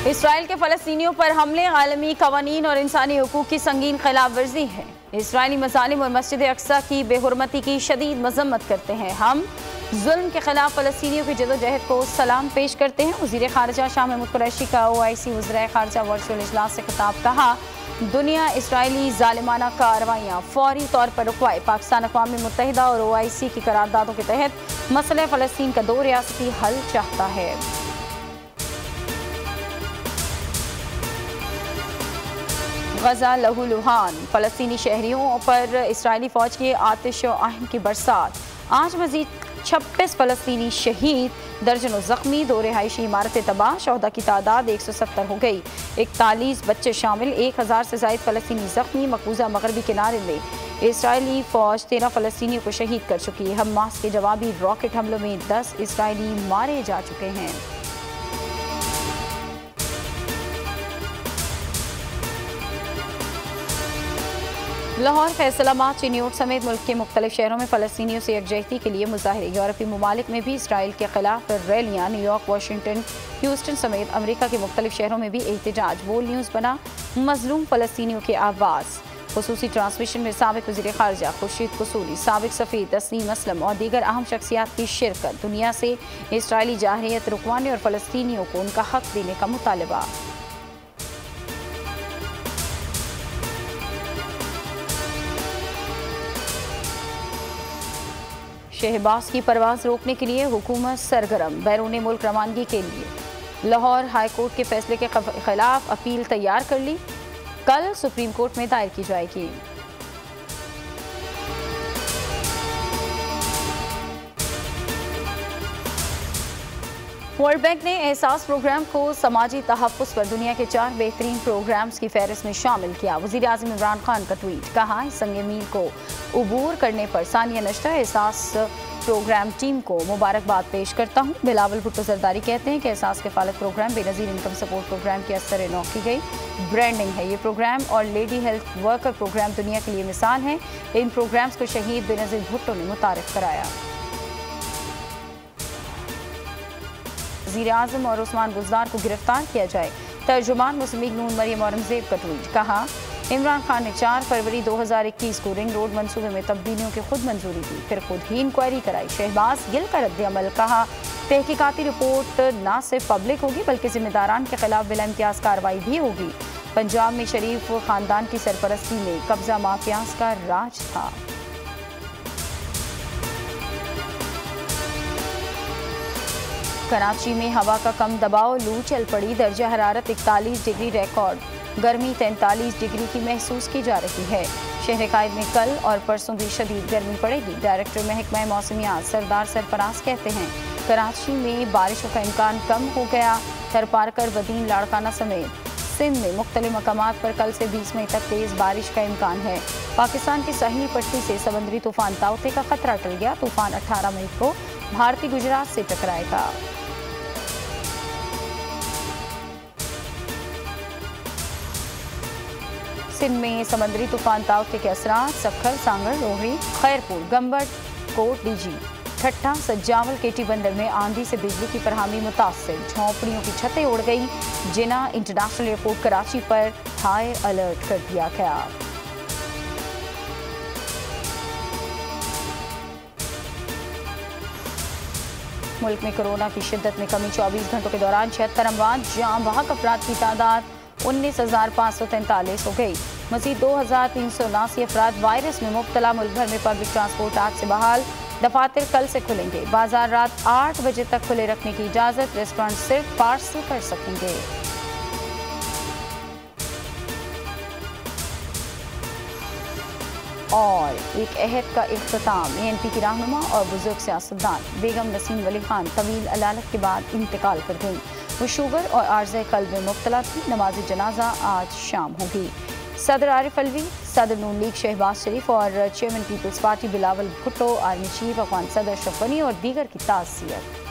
Israel के फ़लस्तीनियों पर हमले आलमी कवानीन और इंसानी हुकूक की संगीन खिलाफ वर्जी है। इसराइली मज़ालिम और मस्जिद अक्सा की बेहुरमती की शदीद मजम्मत करते हैं। हम जुल्म के खिलाफ फ़लस्तीनियों की जदोजहद को सलाम पेश करते हैं। वज़ीर ख़ारजा शाह महमूद कुरैशी का OIC वज़ीर ख़ारजा वर्चुअल इजलास से खिताब। कहा, दुनिया इसराइली ज़ालिमाना कार्रवाइयाँ फौरी तौर पर रुकवाए। पाकिस्तान अक़वाम मुत्तहिदा और OIC की करारदादों के तहत मसले फ़लस्तीन का 2 रियासती हल चाहता है। गजा लहूलुहान, फ़लस्तीनी शहरियों पर इसराइली फ़ौज की आतिश और आहन की बरसात। आज मज़ीद 26 फ़लस्तीनी शहीद, दर्जनों ज़ख्मी, 2 रिहायशी इमारतें तबाह, शहदा की तादाद 170 हो गई। 41 बच्चे शामिल, 1000 से ज़ायद फ़लस्तीनी ज़ख्मी। मकबूजा मगरबी किनारे में इसराइली फ़ौज 13 फ़लस्तीनियों को शहीद कर चुकी है। हमास के जवाबी रॉकेट हमलों में 10 इसराइली मारे जा चुके हैं। लाहौर, फैसलाबाद, चिन्योट समेत मुल्क के मुख्तलिफ शहरों में फ़लस्तीनियों से यकजहती के लिए मुजाहरे। यूरोपीय ममालिक में भी इसराइल के खिलाफ रैलियाँ। न्यूयॉर्क, वाशिंगटन, ह्यूस्टन समेत अमरीका के मुख्तलिफ शहरों में भी एहतजाज। बोल न्यूज़ बना मजलूम फ़लस्तीनियों के आवाज़। खुसूसी ट्रांसमिशन में साबिक़ वज़ीर ख़ारजा खुर्शीद कुसूरी, साबिक़ सफ़ीर तस्नीम असलम और दीगर अहम शख्सियात की शिरकत। दुनिया से इसराइली जारहियत रुकवाने और फ़लस्तीनियों को उनका हक़ देने का मुतालबा। शहबाज की परवाज़ रोकने के लिए हुकूमत सरगर्म। बैरून मुल्क रवानगी के लिए लाहौर हाई कोर्ट के फैसले के खिलाफ अपील तैयार कर ली, कल सुप्रीम कोर्ट में दायर की जाएगी। वर्ल्ड बैंक ने एहसास प्रोग्राम को समाजी तहफ़्फ़ुज़ पर दुनिया के 4 बेहतरीन प्रोग्राम्स की फहरिस्त में शामिल किया। वज़ीर आज़म इमरान खान का ट्वीट। कहा, इस संग मील को उबूर करने पर सानिया नश्ता एहसास प्रोग्राम टीम को मुबारकबाद पेश करता हूँ। बिलावल भुट्टो जरदारी कहते हैं कि Ehsaas Kifalat programme Benazir income support programme की असर नौ की गई ब्रांडिंग है। ये प्रोग्राम और लेडी हेल्थ वर्कर प्रोग्राम दुनिया के लिए मिसाल हैं। इन प्रोग्राम्स को शहीद बेनज़ीर भुट्टो ने मुतारिफ कराया। वज़ीर आज़म और उस्मान बुज़दार को गिरफ्तार किया जाए। तर्जुमान मुस्लिम लीग नून मरियम औरंगज़ेब का ट्वीट। कहा, इमरान खान ने 4 फरवरी 2021 को रिंग रोड मंसूबे में तब्दीलियों की खुद मंजूरी दी, फिर खुद ही इंक्वायरी कराई। शहबाज गिल का रद्द-ए-अमल। कहा, तहकीकाती रिपोर्ट न सिर्फ पब्लिक होगी बल्कि जिम्मेदारान के खिलाफ बिला इम्तियाज़ कार्रवाई भी होगी। पंजाब में शरीफ खानदान की सरपरस्ती में कब्जा माफियाज का राज था। कराची में हवा का कम दबाव, लू चल पड़ी। दर्जा हरारत 41 डिग्री रिकॉर्ड, गर्मी 43 डिग्री की महसूस की जा रही है। शहर कायद में कल और परसों भी शदीद गर्मी पड़ेगी। डायरेक्टर महकमा मौसमियात सरदार सरफराज कहते हैं, कराची में बारिशों का इम्कान कम हो गया। थरपारकर, बदीन, लाड़काना समेत सिंध में मुख्तलिफ मकामात पर कल से 20 मई तक तेज़ बारिश का इम्कान है। पाकिस्तान की साहिली पट्टी से समंदरी तूफान ताउते का खतरा टल गया। तूफान 18 मई को भारतीय गुजरात से टकराएगा। सिंध में समंदरी तूफान ताउते के असरात सखर, सांगड़, रोहरी, खैरपुर, गंबट, कोट, डीजी, ठट्ठा, सज्जावल, केटी बंदर में आंधी से बिजली की फरहमी मुतासिर। झोंपड़ियों की छतें उड़ गई। जिना इंटरनेशनल एयरपोर्ट कराची पर हाई अलर्ट कर दिया गया। मुल्क में कोरोना की शिद्दत में कमी। 24 घंटों के दौरान 76 अमवात। जाँ बहक अफराद की तादाद 19,543 हो गई। मज़ीद 2,379 अफराद वायरस में मुब्तला। मुल्क भर में पब्लिक ट्रांसपोर्ट आज से बहाल। दफातर कल से खुलेंगे। बाजार रात 8 बजे तक खुले रखने की इजाज़त। रेस्टोरेंट सिर्फ पार्सल कर सकेंगे। और एक अहद का इख्तिताम। ANP की रहनुमा और बुजुर्ग सियासतदान बेगम नसीम वली खान तवील अलालत के बाद इंतकाल कर गई। वो शुगर और आर्ज़े क़ल्ब में मुब्तला थी। नमाज जनाजा आज शाम होगी। सदर आरिफ अलवी, सदर नून लीग शहबाज शरीफ और chairman peoples party Bilawal Bhutto, army chief Afghan सदर अशरफ गनी और दीगर की ताज़ियत।